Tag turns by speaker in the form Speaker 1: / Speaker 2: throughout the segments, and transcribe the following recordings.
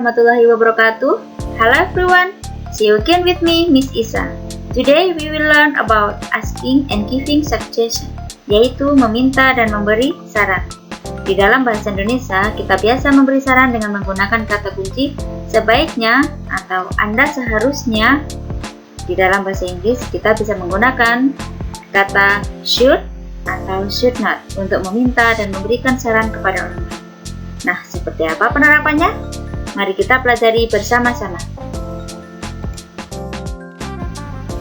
Speaker 1: warahmatullahi wabarakatuh. Hello everyone, see you again with me, Miss Isa. Today we will learn about asking and giving suggestion, yaitu meminta dan memberi saran. Di dalam bahasa Indonesia, kita biasa memberi saran dengan menggunakan kata kunci sebaiknya atau Anda seharusnya. Di dalam bahasa Inggris, kita bisa menggunakan kata should atau should not untuk meminta dan memberikan saran kepada orang lain. Nah, seperti apa penerapannya? Mari kita pelajari bersama-sama.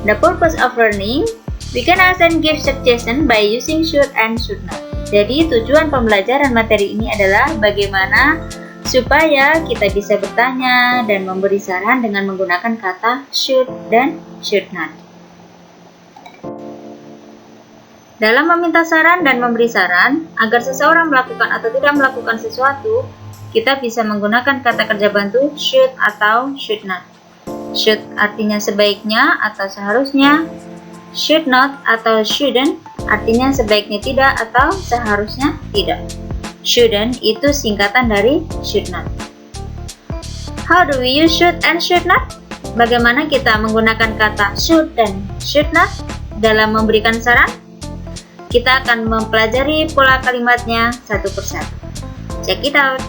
Speaker 1: The purpose of learning, we can ask and give suggestion by using should and should not. Jadi, tujuan pembelajaran materi ini adalah bagaimana supaya kita bisa bertanya dan memberi saran dengan menggunakan kata should dan should not. Dalam meminta saran dan memberi saran, agar seseorang melakukan atau tidak melakukan sesuatu, kita bisa menggunakan kata kerja bantu should atau should not. Should artinya sebaiknya atau seharusnya, should not atau shouldn't artinya sebaiknya tidak atau seharusnya tidak. Shouldn't itu singkatan dari should not. How do we use should and should not? Bagaimana kita menggunakan kata should dan should not dalam memberikan saran? Kita akan mempelajari pola kalimatnya satu persatu. Check it out.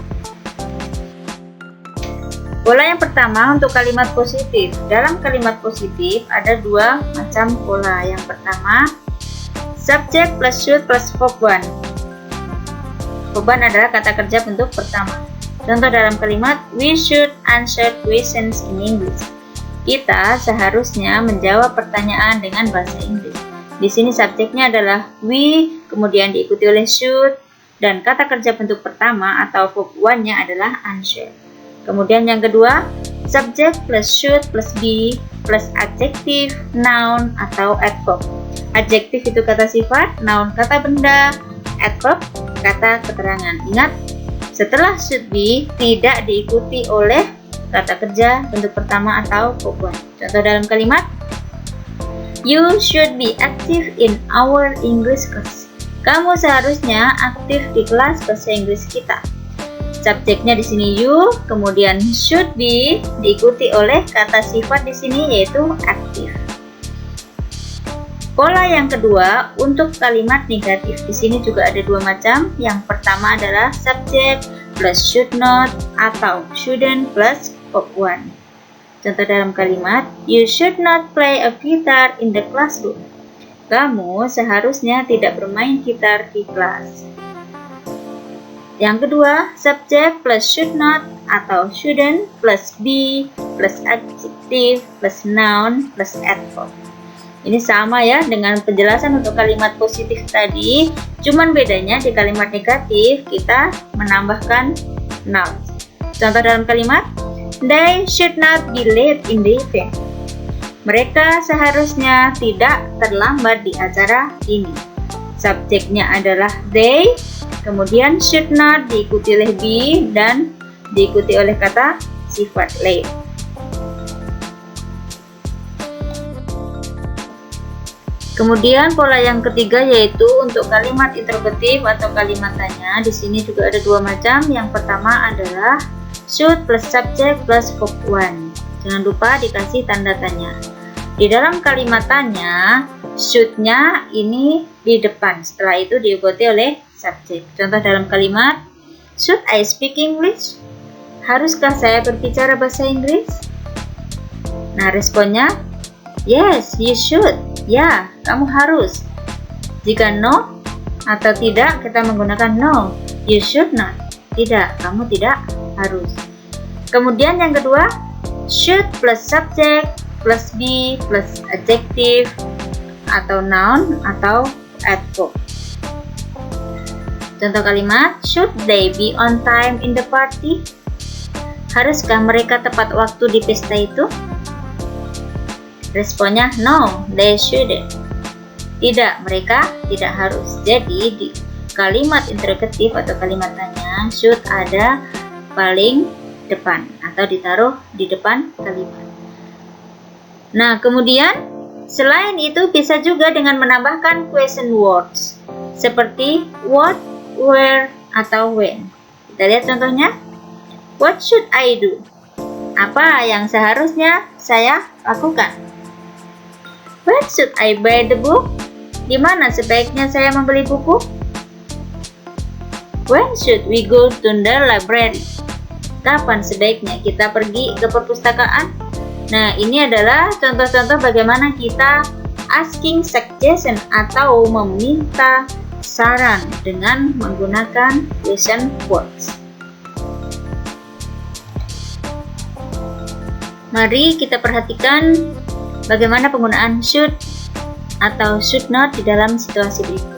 Speaker 1: Pola yang pertama untuk kalimat positif. Dalam kalimat positif ada dua macam pola. Yang pertama, subject plus should plus verb one. Verb one adalah kata kerja bentuk pertama. Contoh dalam kalimat, we should answer questions in English. Kita seharusnya menjawab pertanyaan dengan bahasa Inggris. Di sini subjeknya adalah we, kemudian diikuti oleh should, dan kata kerja bentuk pertama atau verb one-nya adalah answer. Kemudian yang kedua, subject plus should plus be plus adjective, noun atau adverb. Adjective itu kata sifat, noun kata benda, adverb kata keterangan. Ingat, setelah should be tidak diikuti oleh kata kerja bentuk pertama atau verb one. Contoh dalam kalimat, you should be active in our English class. Kamu seharusnya aktif di kelas bahasa Inggris kita. Subjeknya di sini you, kemudian should be diikuti oleh kata sifat di sini yaitu aktif. Pola yang kedua untuk kalimat negatif. Di sini juga ada dua macam. Yang pertama adalah subject plus should not atau shouldn't plus verb one. Contoh dalam kalimat, you should not play a guitar in the classroom. Kamu seharusnya tidak bermain gitar di kelas. Yang kedua, subject plus should not atau shouldn't plus be plus adjective plus noun plus adverb. Ini sama ya dengan penjelasan untuk kalimat positif tadi, cuman bedanya di kalimat negatif kita menambahkan noun. Contoh dalam kalimat, they should not be late in the event. Mereka seharusnya tidak terlambat di acara ini. Subjeknya adalah they, kemudian should not diikuti oleh be dan diikuti oleh kata sifat late. Kemudian pola yang ketiga yaitu untuk kalimat interrogatif atau kalimat tanya. Di sini juga ada dua macam. Yang pertama adalah should plus subject plus verb one. Jangan lupa dikasih tanda tanya. Di dalam kalimat tanya, should-nya ini di depan. Setelah itu diikuti oleh subjek. Contoh dalam kalimat, should I speak English? Haruskah saya berbicara bahasa Inggris? Nah, responnya, yes, you should. Ya, kamu harus. Jika no atau tidak, kita menggunakan no. You should not. Tidak, kamu tidak harus. Kemudian yang kedua, should plus subject plus be plus adjective atau noun atau adverb. Contoh kalimat, should they be on time in the party? Haruskah mereka tepat waktu di pesta itu? Responnya, no, they shouldn't. Tidak, mereka tidak harus. Jadi di kalimat interrogatif atau kalimat tanya, should ada paling depan atau ditaruh di depan kalimat. Nah, kemudian selain itu bisa juga dengan menambahkan question words seperti what, where, atau when. Kita lihat contohnya. What should I do? Apa yang seharusnya saya lakukan? Where should I buy the book? Di mana sebaiknya saya membeli buku? When should we go to the library? Kapan sebaiknya kita pergi ke perpustakaan? Nah, ini adalah contoh-contoh bagaimana kita asking suggestion atau meminta saran dengan menggunakan question words. Mari kita perhatikan bagaimana penggunaan should atau should not di dalam situasi berikut.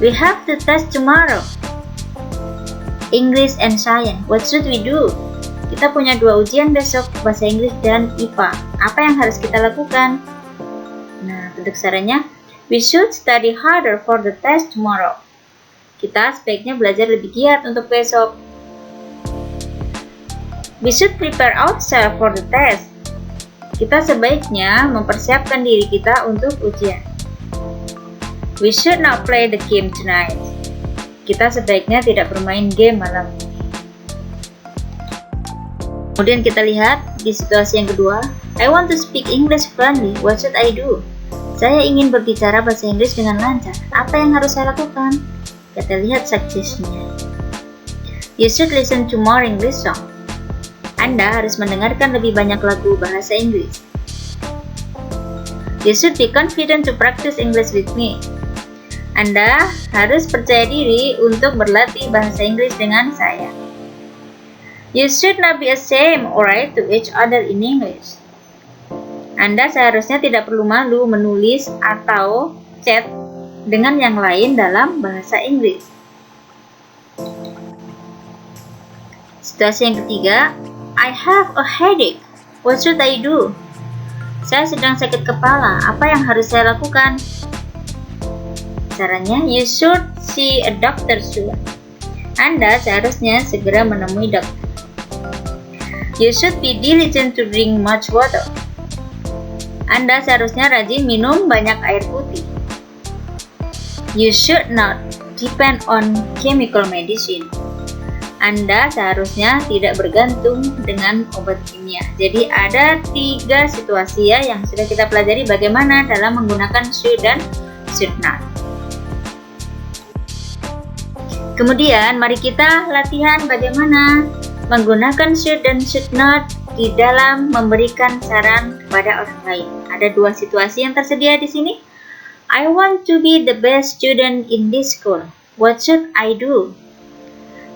Speaker 1: We have to test tomorrow. English and Science. What should we do? Kita punya 2 ujian besok, bahasa Inggris dan IPA. Apa yang harus kita lakukan? Nah, bentuk sarannya, we should study harder for the test tomorrow. Kita sebaiknya belajar lebih giat untuk besok. We should prepare ourselves for the test. Kita sebaiknya mempersiapkan diri kita untuk ujian. We should not play the game tonight. Kita sebaiknya tidak bermain game malam ini. Kemudian kita lihat di situasi yang kedua, I want to speak English fluently. What should I do? Saya ingin berbicara bahasa Inggris dengan lancar. Apa yang harus saya lakukan? Kita lihat suggestion-nya. You should listen to more English song. Anda harus mendengarkan lebih banyak lagu bahasa Inggris. You should be confident to practice English with me. Anda harus percaya diri untuk berlatih bahasa Inggris dengan saya. You should not be ashamed or write to each other in English. Anda seharusnya tidak perlu malu menulis atau chat dengan yang lain dalam bahasa Inggris. Situasi yang ketiga, I have a headache. What should I do? Saya sedang sakit kepala. Apa yang harus saya lakukan? Caranya, you should see a doctor soon. Anda seharusnya segera menemui dokter. You should be diligent to drink much water. Anda seharusnya rajin minum banyak air putih. You should not depend on chemical medicine. Anda seharusnya tidak bergantung dengan obat kimia. Jadi ada 3 situasi ya yang sudah kita pelajari bagaimana dalam menggunakan should dan should not. Kemudian mari kita latihan bagaimana menggunakan should dan should not di dalam memberikan saran kepada orang lain. Ada 2 situasi yang tersedia di sini. I want to be the best student in this school. What should I do?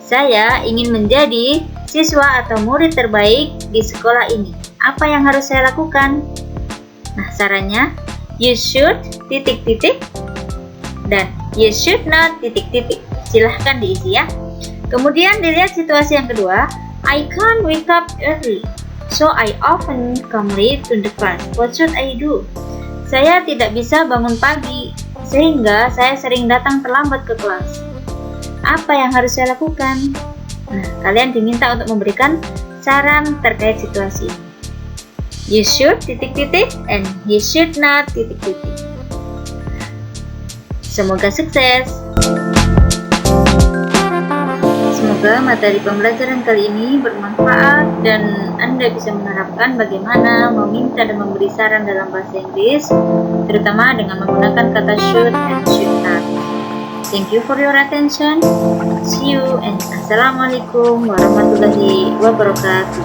Speaker 1: Saya ingin menjadi siswa atau murid terbaik di sekolah ini. Apa yang harus saya lakukan? Nah, sarannya, you should ... dan you should not ... Silahkan diisi ya. Kemudian dilihat situasi yang kedua, I can't wake up early, so I often come late to the class. What should I do? Saya tidak bisa bangun pagi, sehingga saya sering datang terlambat ke kelas. Apa yang harus saya lakukan? Nah, kalian diminta untuk memberikan saran terkait situasi ini. You should ... and you should not ... Semoga sukses. Semoga materi pembelajaran kali ini bermanfaat dan Anda bisa menerapkan bagaimana meminta dan memberi saran dalam bahasa Inggris, terutama dengan menggunakan kata should and should not. Thank you for your attention. See you and Assalamualaikum warahmatullahi wabarakatuh.